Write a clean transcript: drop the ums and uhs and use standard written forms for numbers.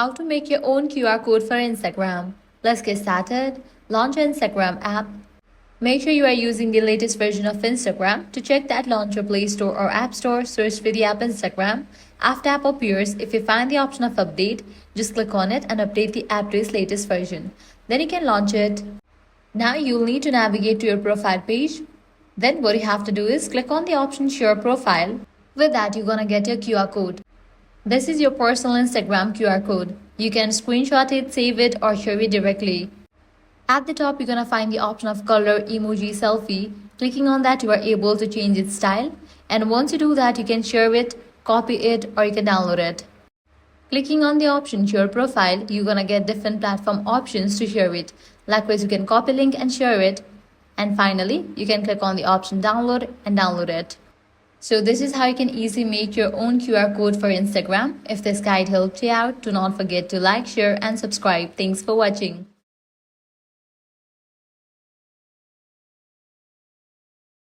How to make your own QR code for Instagram. Let's get started. Launch your Instagram app. Make sure you are using the latest version of Instagram. To check that, launch your Play Store or App Store, search for the app Instagram. After app appears, if you find the option of update, just click on it and update the app to its latest version. Then you can launch it. Now you'll need to navigate to your profile page. Then what you have to do is click on the option Share Profile. With that, you're gonna get your QR code. This is your personal Instagram QR code. You can screenshot it, save it, or share it directly. At the top, you're gonna find the option of color emoji selfie. Clicking on that, you are able to change its style. And once you do that, you can share it, copy it, or you can download it. Clicking on the option Share Profile, you're gonna get different platform options to share it. Likewise, you can copy link and share it. And finally, you can click on the option Download and download it. So this is how you can easily make your own QR code for Instagram. If this guide helped you out, do not forget to like, share, and subscribe. Thanks for watching.